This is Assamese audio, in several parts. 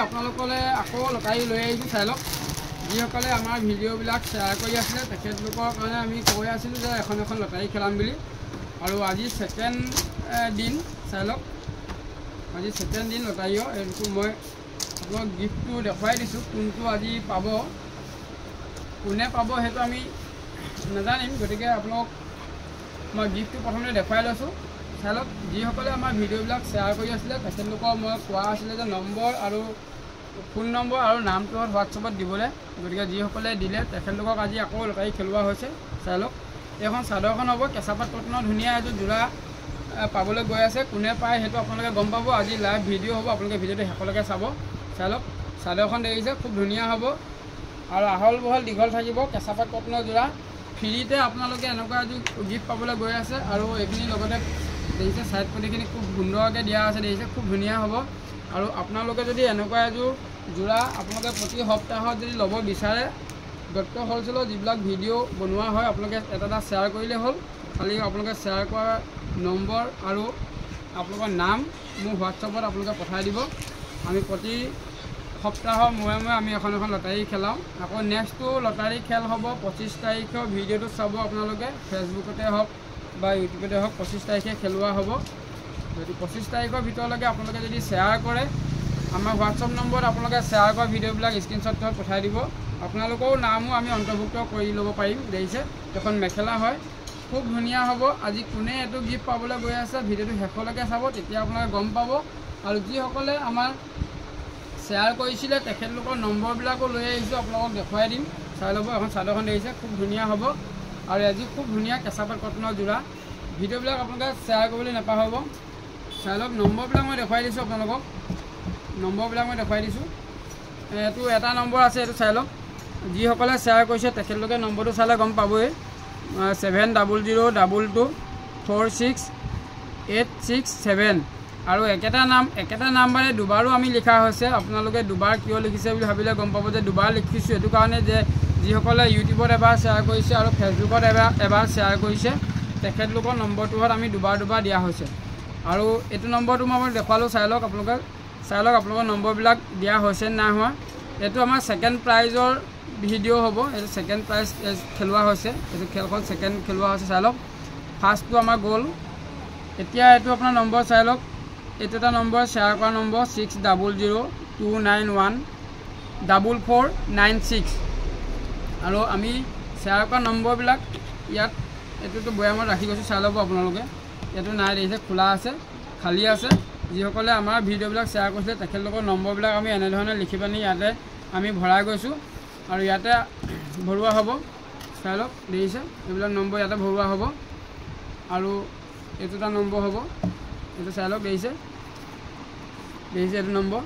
আপোনালোকলে আকৌ লটাৰী লৈ আহিছোঁ চাই লওক যিসকলে আমাৰ ভিডিঅ'বিলাক শ্বেয়াৰ কৰি আছিলে তেখেতলোকৰ কাৰণে আমি কৈ আছিলোঁ যে এখন লটাৰী খেলাম বুলি আৰু আজি ছেকেণ্ড দিন চাই লওক আজি ছেকেণ্ড দিন লটাৰীৰ এইটো মই আপোনাক গিফ্টটো দেখুৱাই দিছোঁ কোনটো আজি পাব কোনে পাব সেইটো আমি নাজানিম গতিকে আপোনাক মই গিফ্টটো প্ৰথমতে দেখুৱাই লৈছোঁ চাই লওক যিসকলে আমাৰ ভিডিঅ'বিলাক শ্বেয়াৰ কৰি আছিলে তেখেতলোকক মই কোৱা আছিলে যে নম্বৰ আৰু ফোন নম্বৰ আৰু নামটো হোৱাটছএপত দিবলৈ গতিকে যিসকলে দিলে তেখেতলোকক আজি আকৌ লটাৰী খেলোৱা হৈছে চাই লওক এইখন চাদৰখন হ'ব কেঁচাপাত কটনৰ ধুনীয়া এযোৰ যোৰা পাবলৈ গৈ আছে কোনে পায় সেইটো আপোনালোকে গম পাব আজি লাইভ ভিডিঅ' হ'ব আপোনালোকে ভিডিঅ'টো শেষলৈকে চাব চাই লওক চাদৰখন দেখিছে খুব ধুনীয়া হ'ব আৰু আহল বহল দীঘল থাকিব কেঁচাপাত কটনৰ যোৰা ফ্ৰীতে আপোনালোকে এনেকুৱা এযোৰ গিফ্ট পাবলৈ গৈ আছে আৰু এইখিনি লগতে দেখিছে ছাইড পটিখিনি খুব সুন্দৰকৈ দিয়া আছে দেখিছে খুব ধুনীয়া হ'ব আৰু আপোনালোকে যদি এনেকুৱা এযোৰ যোৰা আপোনালোকে প্ৰতি সপ্তাহত যদি ল'ব বিচাৰে দত্ত হ'লচেলৰ যিবিলাক ভিডিঅ' বনোৱা হয় আপোনালোকে এটা শ্বেয়াৰ কৰিলে হ'ল খালি আপোনালোকে শ্বেয়াৰ কৰা নম্বৰ আৰু আপোনালোকৰ নাম মোৰ হোৱাটছএপত আপোনালোকে পঠাই দিব আমি প্ৰতি সপ্তাহৰ মূৰে মূৰে আমি এখন লটাৰী খেলাওঁ আকৌ নেক্সটটো লটাৰী খেল হ'ব 25 তাৰিখৰ ভিডিঅ'টো চাব আপোনালোকে ফেচবুকতে হওক বা ইউটিউবতে হওক 25 তাৰিখে খেলোৱা হ'ব যদি 25 তাৰিখৰ ভিতৰলৈকে আপোনালোকে যদি শ্বেয়াৰ কৰে আমাৰ হোৱাটছএপ নম্বৰত আপোনালোকে শ্বেয়াৰ কৰা ভিডিঅ'বিলাক স্ক্ৰীনশ্বট পঠাই দিব আপোনালোকৰ নামো আমি অন্তৰ্ভুক্ত কৰি ল'ব পাৰিম দেখিছে এখন মেখেলা হয় খুব ধুনীয়া হ'ব আজি কোনে এইটো গিফ্ট পাবলৈ গৈ আছে ভিডিঅ'টো শেষলৈকে চাব তেতিয়া আপোনালোকে গম পাব আৰু যিসকলে আমাৰ শ্বেয়াৰ কৰিছিলে তেখেতলোকৰ নম্বৰবিলাকো লৈ আহিছোঁ আপোনালোকক দেখুৱাই দিম চাই ল'ব এখন চাদৰখন দেখিছে খুব ধুনীয়া হ'ব আৰু আজি খুব ধুনীয়া কেঁচাপাত কটনৰ যোৰা ভিডিঅ'বিলাক আপোনালোকে শ্বেয়াৰ কৰিবলৈ নাপাহৰিব চাই লওক নম্বৰবিলাক মই দেখুৱাই দিছোঁ আপোনালোকক নম্বৰবিলাক মই দেখুৱাই দিছোঁ এইটো এটা নম্বৰ আছে এইটো চাই লওক যিসকলে শ্বেয়াৰ কৰিছে তেখেতলোকে নম্বৰটো চালে গম পাবই 7000468667 আৰু একেটা নাম্বাৰে দুবাৰো আমি লিখা হৈছে আপোনালোকে দুবাৰ কিয় লিখিছে বুলি ভাবিলে গম পাব যে দুবাৰ লিখিছোঁ এইটো কাৰণে যে যিসকলে ইউটিউবত এবাৰ শ্বেয়াৰ কৰিছে আৰু ফেচবুকত এবাৰ শ্বেয়াৰ কৰিছে তেখেতলোকৰ নম্বৰটোত আমি দুবাৰ দিয়া হৈছে আৰু এইটো নম্বৰটো মই দেখুৱালোঁ চাই লওক আপোনালোকৰ নম্বৰবিলাক দিয়া হৈছে নাই হোৱা এইটো আমাৰ ছেকেণ্ড প্ৰাইজৰ ভিডিঅ' হ'ব এইটো ছেকেণ্ড প্ৰাইজ খেলোৱা হৈছে এইটো খেলখন ছেকেণ্ড খেলোৱা হৈছে চাই লওক ফাৰ্ষ্টটো আমাৰ গ'ল এতিয়া এইটো আপোনাৰ নম্বৰ চাই লওক এইটো এটা নম্বৰ শ্বেয়াৰ কৰা নম্বৰ 6002914496 আৰু আমি শ্বেয়াৰ কৰা নম্বৰবিলাক ইয়াত এইটোতো বয়ামত ৰাখি গৈছোঁ চাই ল'ব আপোনালোকে এইটো নাই দেখিছে খোলা আছে খালী আছে যিসকলে আমাৰ ভিডিঅ'বিলাক শ্বেয়াৰ কৰিছে তেখেতলোকৰ নম্বৰবিলাক আমি এনেধৰণে লিখি পানি ইয়াতে আমি ভৰাই গৈছোঁ আৰু ইয়াতে ভৰোৱা হ'ব চাই লওক দেখিছে এইবিলাক নম্বৰ ইয়াতে ভৰোৱা হ'ব আৰু এইটো এটা নম্বৰ হ'ব এইটো চাই লওক দেখিছে এইটো নম্বৰ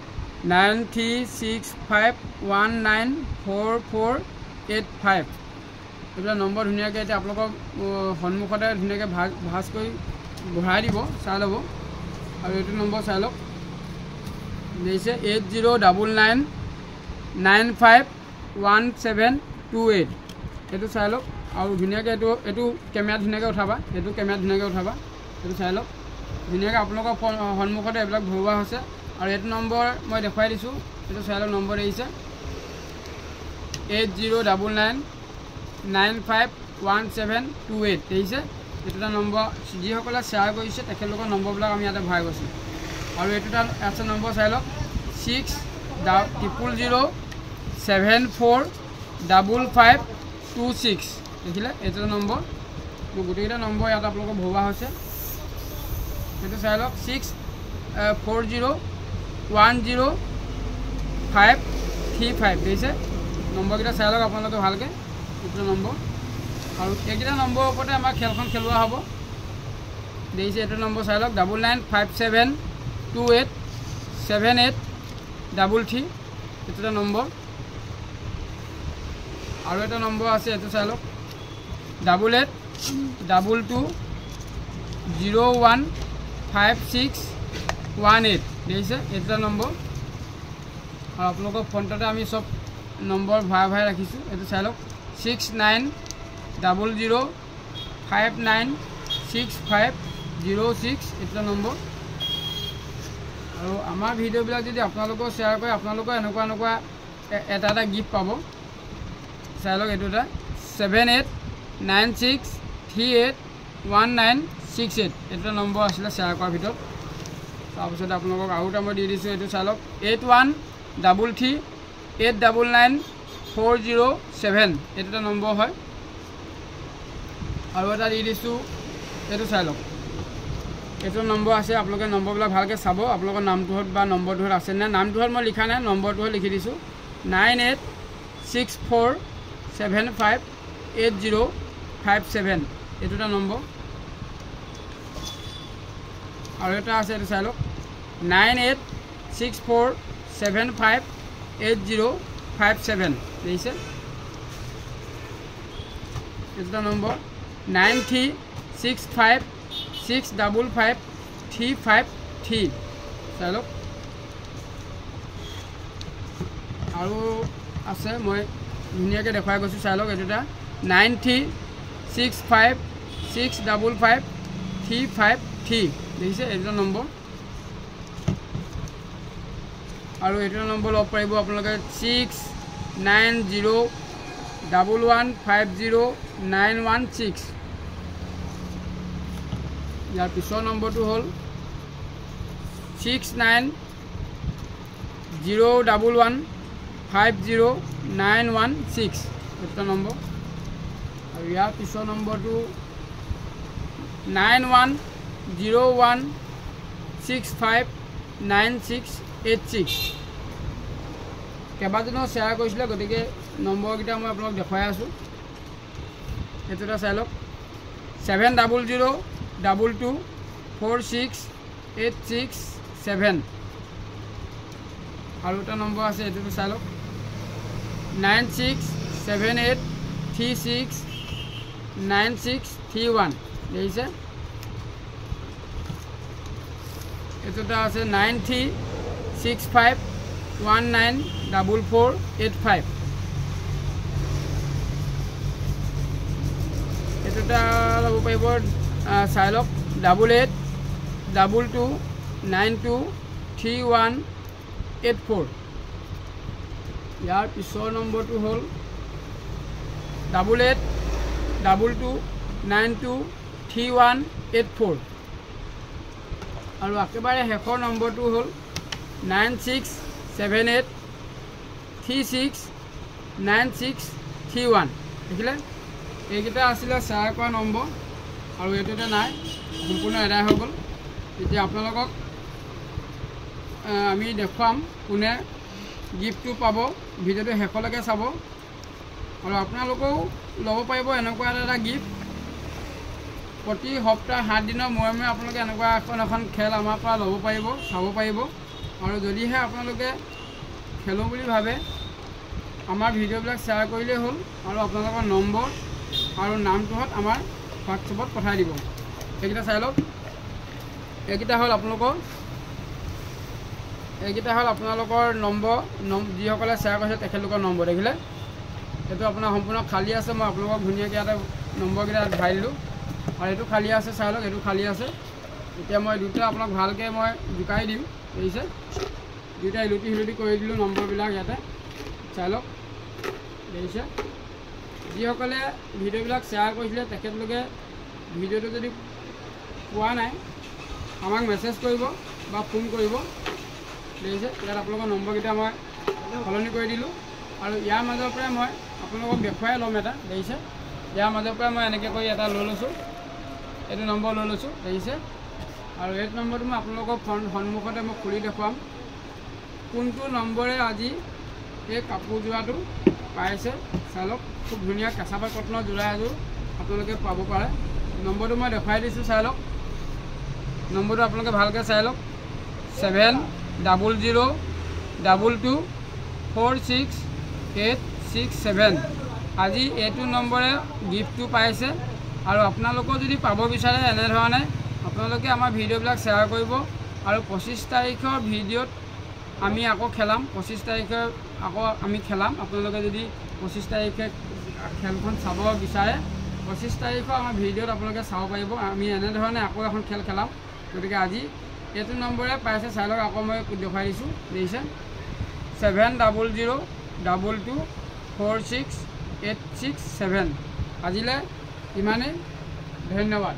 9365194485 এইবিলাক নম্বৰ ধুনীয়াকৈ এতিয়া আপোনালোকক সন্মুখতে ধুনীয়াকৈ ভাজ কৰি ভৰাই দিব চাই ল'ব আৰু এইটো নম্বৰ চাই লওক দেখিছে 8099951728 এইটো চাই লওক আৰু ধুনীয়াকৈ এইটো কেমেৰাত ধুনীয়াকৈ উঠাবা এইটো চাই লওক ধুনীয়াকৈ আপোনালোকৰ সন্মুখতে এইবিলাক ভৰোৱা হৈছে আৰু এইটো নম্বৰ মই দেখুৱাই দিছোঁ এইটো চাই লওক নম্বৰ আহিছে 8099951728 দেখিছে এইটো এটা নম্বৰ যিসকলে শ্বেয়াৰ কৰিছে তেখেতলোকৰ নম্বৰবিলাক আমি ইয়াতে ভৰাই গৈছোঁ আৰু এইটো এটা আছে নম্বৰ চাই লওক 6000745526 দেখিলে এইটো এটা নম্বৰ মোৰ গোটেইকেইটা নম্বৰ ইয়াত আপোনালোকৰ ভৰোৱা হৈছে এইটো চাই লওক 64010535 দেখিছে নম্বৰকেইটা চাই লওক আপোনালোকে ভালকৈ এইটো নম্বৰ আৰু এইকেইটা নম্বৰৰ ওপৰতে আমাৰ খেলখন খেলোৱা হ'ব দেখিছে এইটো নম্বৰ চাই লওক 9957287833 এইটো এটা নম্বৰ আৰু এটা নম্বৰ আছে এইটো চাই লওক 8822015618 দেখিছে এইটো এটা নম্বৰ আৰু আপোনালোকৰ ফোনতে আমি চব নম্বৰ ভৰাই ৰাখিছোঁ এইটো চাই লওক 6900596506 এইটো নম্বৰ আৰু আমাৰ ভিডিঅ'বিলাক যদি আপোনালোকেও শ্বেয়াৰ কৰে আপোনালোকেও এনেকুৱা এটা গিফ্ট পাব। চাই লওক, এইটো এটা 7896381968 এইটো নম্বৰ আছিলে শ্বেয়াৰ কৰাৰ ভিতৰত। তাৰপিছত আপোনালোকক আৰু এটা মই দি দিছোঁ, এইটো চাই লওক 8133899407 এইটো এটা নম্বৰ হয়। আৰু এটা দি দিছোঁ, এইটো চাই লওক, এইটো নম্বৰ আছে। আপোনালোকে নম্বৰবিলাক ভালকৈ চাব, আপোনালোকৰ নামটোত বা নম্বৰটোত আছে নে। নামটোত মই লিখা নাই, নম্বৰটোত লিখি দিছোঁ 9864758057 এইটো এটা নম্বৰ। আৰু এটা আছে, এইটো চাই লওক 9864758057 দেখিছে। এইটো এটা নম্বৰ 9365655353 চাই লওক। আৰু আছে, মই ধুনীয়াকৈ দেখুৱাই গৈছোঁ, চাই লওক। এইটো এটা 9365655353 দেখিছে, এইটো নম্বৰ। আৰু এইটো নম্বৰ ল'ব পাৰিব আপোনালোকে 6901150916। ইয়াৰ পিছৰ নম্বৰটো হ'ল 6901150916 এইটো নম্বৰ। আৰু ইয়াৰ পিছৰ নম্বৰটো 9101659686 কেইবাজনেও শ্বেয়াৰ কৰিছিলে, গতিকে নম্বৰকেইটা মই আপোনালোক দেখুৱাই আছোঁ। এইটো এটা চাই লওক 7022246867 আৰু এটা নম্বৰ আছে, এইটোতো চাই লওক 9678369631 দেখিছে। এইটো এটা আছে 9365194485 এইটো এটা ল'ব পাৰিব, চাই লওক 8822923184। ইয়াৰ পিছৰ নম্বৰটো হ'ল 8822923184 আৰু একেবাৰে শেষৰ নম্বৰটো হ'ল 9678369631 দেখিলে। এইকেইটা আছিলে শ্বেয়াৰ কৰা নম্বৰ, আৰু এইটোতে নাই, সম্পূৰ্ণ এদায় হৈ গ'ল। এতিয়া আপোনালোকক আমি দেখুৱাম কোনে গিফ্টটো পাব। ভিডিঅ'টো শেষলৈকে চাব, আৰু আপোনালোকেও ল'ব পাৰিব এনেকুৱা এটা গিফ্ট। প্ৰতি সপ্তাহ 7 দিনৰ মূৰে মূৰে আপোনালোকে এনেকুৱা এখন খেল আমাৰ পৰা ল'ব পাৰিব, চাব পাৰিব। আৰু যদিহে আপোনালোকে খেলোঁ বুলি ভাবে আমাৰ ভিডিঅ'বিলাক শ্বেয়াৰ কৰিলেই হ'ল, আৰু আপোনালোকৰ নম্বৰ আৰু নামটোত আমাৰ হোৱাটছএপত পঠাই দিব। এইকেইটা চাই লওক, এইকেইটা হ'ল আপোনালোকৰ নম্বৰ, যিসকলে শ্বেয়াৰ কৰিছে তেখেতলোকৰ নম্বৰ দেখিলে। এইটো আপোনাৰ সম্পূৰ্ণ খালী আছে, মই আপোনালোকক ধুনীয়াকৈ ইয়াতে নম্বৰকেইটা ভৰাই দিলোঁ। আৰু এইটো খালী আছে, চাই লওক, এইটো খালী আছে। এতিয়া মই দুটা আপোনাক ভালকৈ মই জোকাই দিম, দেখিছে। দুটা ইলুটি শিলুটি কৰি দিলোঁ নম্বৰবিলাক ইয়াতে, চাই লওক, দেখিছে। যিসকলে ভিডিঅ'বিলাক শ্বেয়াৰ কৰিছিলে তেখেতলোকে ভিডিঅ'টো যদি পোৱা নাই আমাক মেছেজ কৰিব বা ফোন কৰিব, দেখিছে। ইয়াত আপোনালোকৰ নম্বৰকেইটা মই সলনি কৰি দিলোঁ। আৰু ইয়াৰ মাজৰ পৰাই মই আপোনালোকক দেখুৱাই ল'ম এটা, দেখিছে। ইয়াৰ মাজৰ পৰাই মই এনেকৈ কৰি এটা লৈ লৈছোঁ, এইটো নম্বৰ লৈ লৈছোঁ, দেখিছে। আৰু এইটো নম্বৰটো মই আপোনালোকৰ সন্মুখতে মই খুলি দেখুৱাম কোনটো নম্বৰে আজি এই কাপোৰযোৰাটো পাইছে। চাই লওক, খুব ধুনীয়া কেঁচাপাত কটনৰ যোৰা এযোৰ আপোনালোকে পাব পাৰে। নম্বৰটো মই দেখুৱাই দিছোঁ, চাই লওক। নম্বৰটো আপোনালোকে ভালকৈ চাই লওক 700022466867 আজি এইটো নম্বৰে গিফ্টটো পাইছে। আৰু আপোনালোকেও যদি পাব বিচাৰে এনেধৰণে আপোনালোকে আমাৰ ভিডিঅ'বিলাক শ্বেয়াৰ কৰিব। আৰু 25 তাৰিখৰ ভিডিঅ'ত আমি আকৌ খেলাম, 25 তাৰিখে আকৌ আমি খেলাম। আপোনালোকে যদি 25 তাৰিখে খেলখন চাব বিচাৰে 25 তাৰিখৰ আমাৰ ভিডিঅ'ত আপোনালোকে চাব পাৰিব। আমি এনেধৰণে আকৌ এখন খেল খেলাম। গতিকে আজি এইটো নম্বৰে পাইছে চাই লওক আকৌ মই দেখুৱাই দিছোঁ দেখিছে 7002224686 আজিলৈ ইমানেই ধন্যবাদ।